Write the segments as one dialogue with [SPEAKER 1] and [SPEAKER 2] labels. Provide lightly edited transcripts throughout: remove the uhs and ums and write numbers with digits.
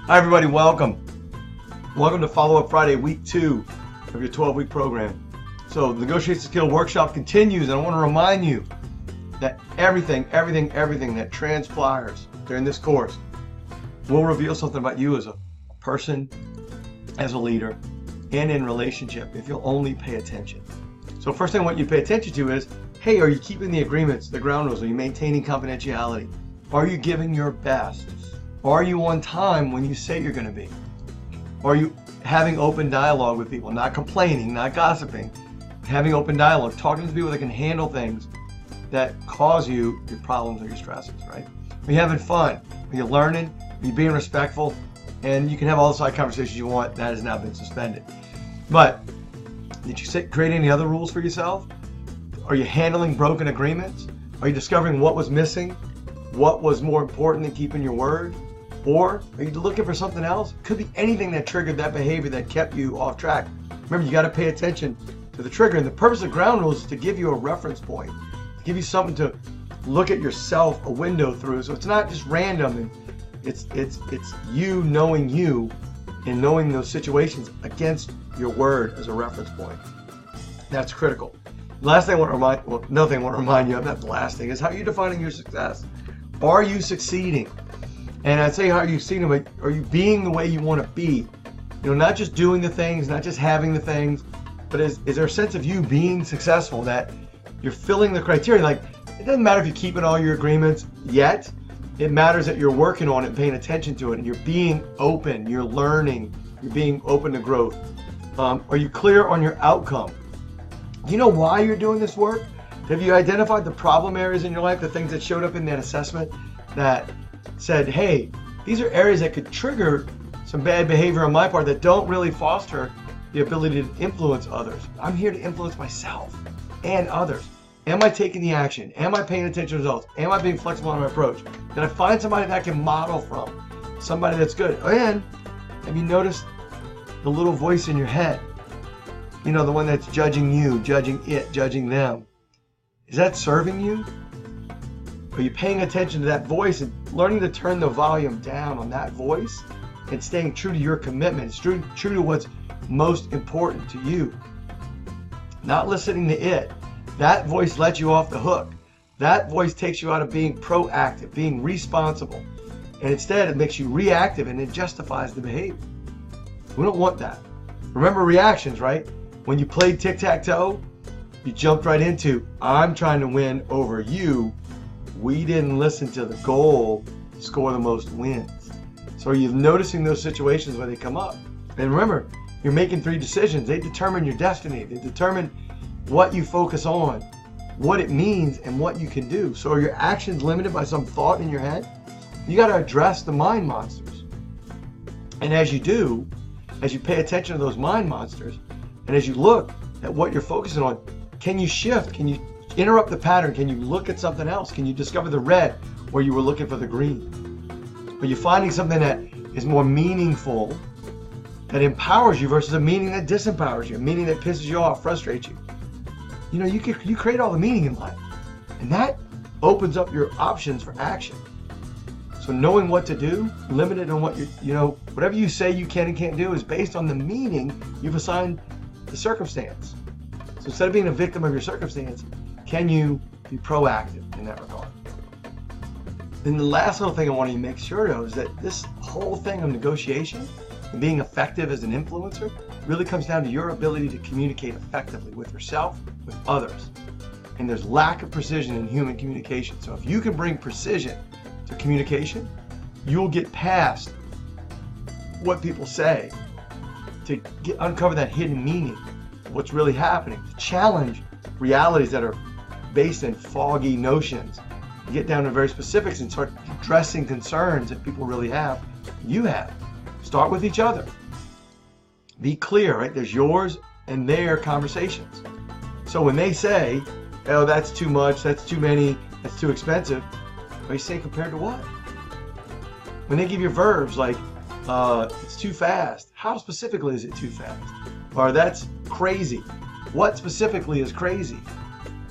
[SPEAKER 1] Hi everybody, welcome. Welcome to Follow-Up Friday, week 2 of your 12-week program. So the Negotiation Skill Workshop continues, and I want to remind you that everything that transpires during this course will reveal something about you as a person, as a leader, and in relationship if you'll only pay attention. So first thing I want you to pay attention to is, hey, are you keeping the agreements, the ground rules? Are you maintaining confidentiality? Are you giving your best? Are you on time when you say you're going to be? Are you having open dialogue with people, not complaining, not gossiping, having open dialogue, talking to people that can handle things that cause you your problems or your stresses, right? Are you having fun? Are you learning? Are you being respectful? And you can have all the side conversations you want. That has now been suspended. But did you create any other rules for yourself? Are you handling broken agreements? Are you discovering what was missing? What was more important than keeping your word? Or are you looking for something else? Could be anything that triggered that behavior that kept you off track. Remember, you got to pay attention to the trigger. And the purpose of ground rules is to give you a reference point, to give you something to look at yourself, a window through. So it's not just random. And it's you and knowing those situations against your word as a reference point. That's critical. Last thing I want to remind you of, not the last thing, is how you're defining your success. Are you succeeding? And I'd say, how are you succeeding? But are you being the way you want to be? You know, not just doing the things, not just having the things, but is there a sense of you being successful, that you're filling the criteria? Like, it doesn't matter if you're keeping all your agreements yet. It matters that you're working on it and paying attention to it, and you're being open, you're learning, you're being open to growth. Are you clear on your outcome? Do you know why you're doing this work? Have you identified the problem areas in your life, the things that showed up in that assessment that said, hey, these are areas that could trigger some bad behavior on my part that don't really foster the ability to influence others? I'm here to influence myself and others. Am I taking the action? Am I paying attention to results? Am I being flexible in my approach? Did I find somebody that I can model from? Somebody that's good? And have you noticed the little voice in your head? You know, the one that's judging you, judging it, judging them. Is that serving you? Are you paying attention to that voice and learning to turn the volume down on that voice and staying true to your commitments, true to what's most important to you? Not listening to it. That voice lets you off the hook. That voice takes you out of being proactive, being responsible. And instead, it makes you reactive, and it justifies the behavior. We don't want that. Remember reactions, right? When you played tic-tac-toe, you jumped right into, I'm trying to win over you. We didn't listen to the goal to score the most wins. So are you noticing those situations when they come up? And remember, you're making 3 decisions. They determine your destiny. They determine what you focus on, what it means, and what you can do. So are your actions limited by some thought in your head? You got to address the mind monsters. And as you do, as you pay attention to those mind monsters, and as you look at what you're focusing on, can you shift? Can you interrupt the pattern? Can you look at something else? Can you discover the red where you were looking for the green? Are you finding something that is more meaningful, that empowers you versus a meaning that disempowers you, a meaning that pisses you off, frustrates you? You know, you create all the meaning in life, and that opens up your options for action. So knowing what to do, limited on what whatever you say you can and can't do is based on the meaning you've assigned the circumstance. So instead of being a victim of your circumstance, can you be proactive in that regard? Then the last little thing I want you to make sure of is that this whole thing of negotiation and being effective as an influencer really comes down to your ability to communicate effectively with yourself, with others. And there's lack of precision in human communication. So if you can bring precision to communication, you'll get past what people say to uncover that hidden meaning of what's really happening, to challenge realities that are based in foggy notions, get down to very specifics and start addressing concerns that people really have, you have. Start with each other. Be clear, right? There's yours and their conversations. So when they say, oh, that's too much, that's too many, that's too expensive, are you saying compared to what? When they give you verbs like, it's too fast, how specifically is it too fast? Or that's crazy. What specifically is crazy?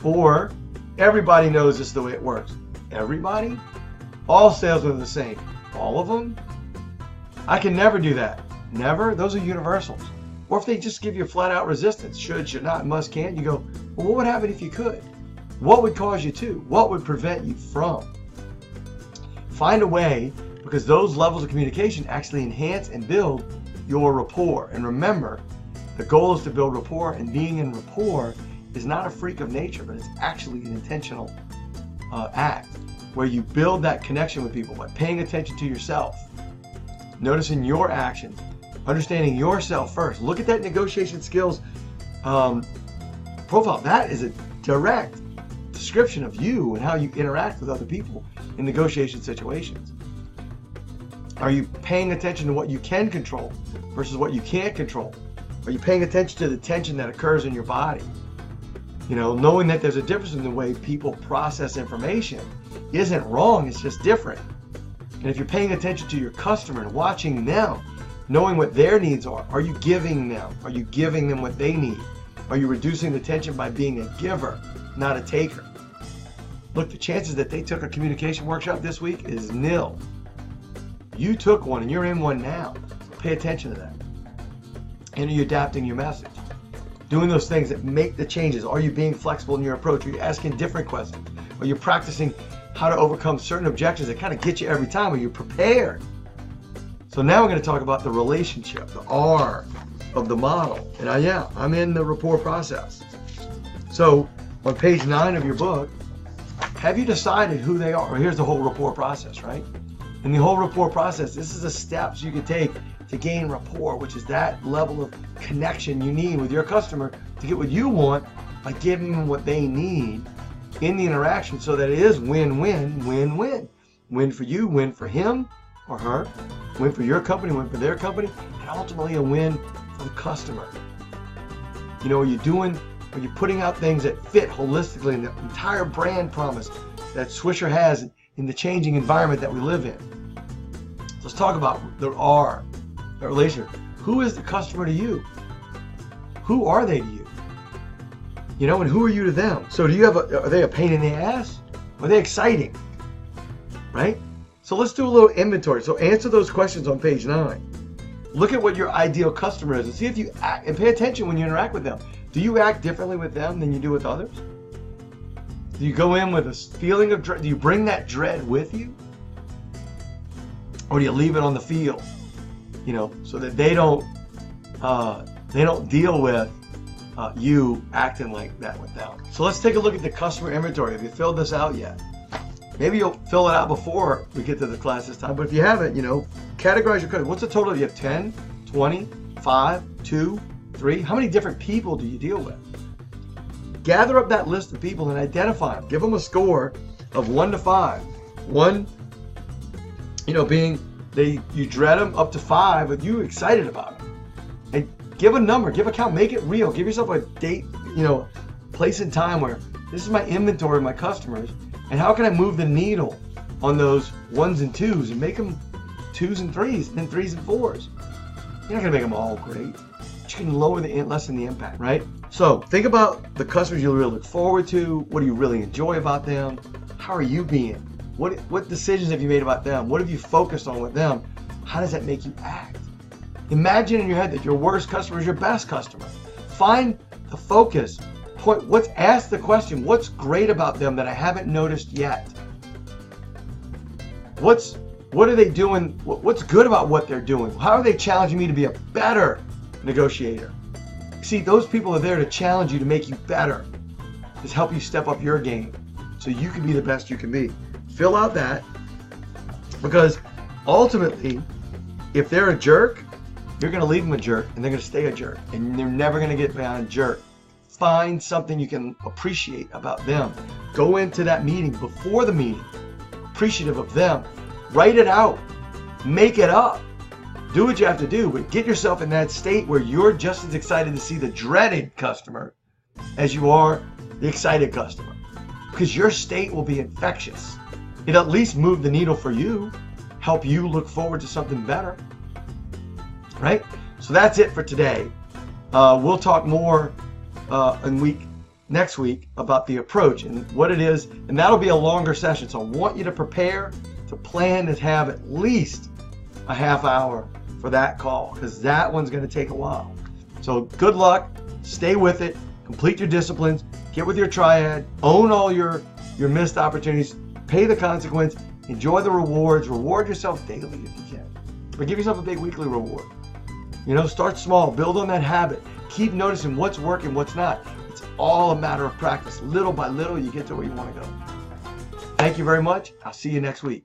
[SPEAKER 1] Or everybody knows this is the way it works. Everybody? All salesmen are the same. All of them? I can never do that. Never? Those are universals. Or if they just give you a flat out resistance, should, should not, must, can't, you go, well, what would happen if you could? What would cause you to? What would prevent you from? Find a way, because those levels of communication actually enhance and build your rapport. And remember, the goal is to build rapport, and being in rapport is not a freak of nature, but it's actually an intentional act where you build that connection with people by paying attention to yourself, noticing your actions, understanding yourself first. Look at that negotiation skills profile. That is a direct description of you and how you interact with other people in negotiation situations. Are you paying attention to what you can control versus what you can't control? Are you paying attention to the tension that occurs in your body? You know, knowing that there's a difference in the way people process information isn't wrong, it's just different. And if you're paying attention to your customer and watching them, knowing what their needs are you giving them? Are you giving them what they need? Are you reducing the tension by being a giver, not a taker? Look, the chances that they took a communication workshop this week is nil. You took one and you're in one now. Pay attention to that. And are you adapting your message? Doing those things that make the changes. Are you being flexible in your approach? Are you asking different questions? Are you practicing how to overcome certain objections that kind of get you every time? Are you prepared? So now we're going to talk about the relationship, the R of the model. And I'm in the rapport process. So on page 9 of your book, have you decided who they are? Well, here's the whole rapport process, right? In the whole rapport process, this is the steps you can take to gain rapport, which is that level of connection you need with your customer to get what you want by giving them what they need in the interaction, so that it is win-win, win-win. Win for you, win for him or her, win for your company, win for their company, and ultimately a win for the customer. You know, are you putting out things that fit holistically in the entire brand promise that Swisher has in the changing environment that we live in? Let's talk about the R, the relationship. Who is the customer to you? Who are they to you? You know, and who are you to them? So are they a pain in the ass? Are they exciting? Right? So let's do a little inventory. So answer those questions on page 9. Look at what your ideal customer is and see if you act, and pay attention when you interact with them. Do you act differently with them than you do with others? Do you go in with a feeling of dread? Do you bring that dread with you? Or do you leave it on the field? You know, so that they don't deal with you acting like that with them. So let's take a look at the customer inventory. Have you filled this out yet? Maybe you'll fill it out before we get to the class this time, but if you haven't, you know, categorize your customers. What's the total? You have 10, 20, 5, 2, 3. How many different people do you deal with? Gather up that list of people and identify them. Give them a score of 1 to 5. 1, you know, being you dread them, up to 5 with you excited about them. And give a number, give a count, make it real. Give yourself a date, you know, place and time where this is my inventory of my customers, and how can I move the needle on those 1s and 2s and make them 2s and 3s and then 3s and 4s. You're not gonna make them all great, but you can lessen the impact, right? So think about the customers you really look forward to. What do you really enjoy about them? How are you being? What decisions have you made about them? What have you focused on with them? How does that make you act? Imagine in your head that your worst customer is your best customer. Find the focus. Ask the question, what's great about them that I haven't noticed yet? What are they doing? What's good about what they're doing? How are they challenging me to be a better negotiator? See, those people are there to challenge you, to make you better, to help you step up your game so you can be the best you can be. Fill out that, because ultimately, if they're a jerk, you're going to leave them a jerk, and they're going to stay a jerk, and they're never going to get beyond a jerk. Find something you can appreciate about them. Go into that meeting before the meeting, appreciative of them. Write it out. Make it up. Do what you have to do, but get yourself in that state where you're just as excited to see the dreaded customer as you are the excited customer, because your state will be infectious. It'll at least move the needle for you, help you look forward to something better, right? So that's it for today. We'll talk more next week about the approach and what it is, and that'll be a longer session. So I want you to prepare to plan to have at least a half hour for that call, because that one's going to take a while. So good luck. Stay with it. Complete your disciplines. Get with your triad. Own all your missed opportunities. Pay the consequence. Enjoy the rewards. Reward yourself daily if you can. But give yourself a big weekly reward. Start small. Build on that habit. Keep noticing what's working, what's not. It's all a matter of practice. Little by little, you get to where you want to go. Thank you very much. I'll see you next week.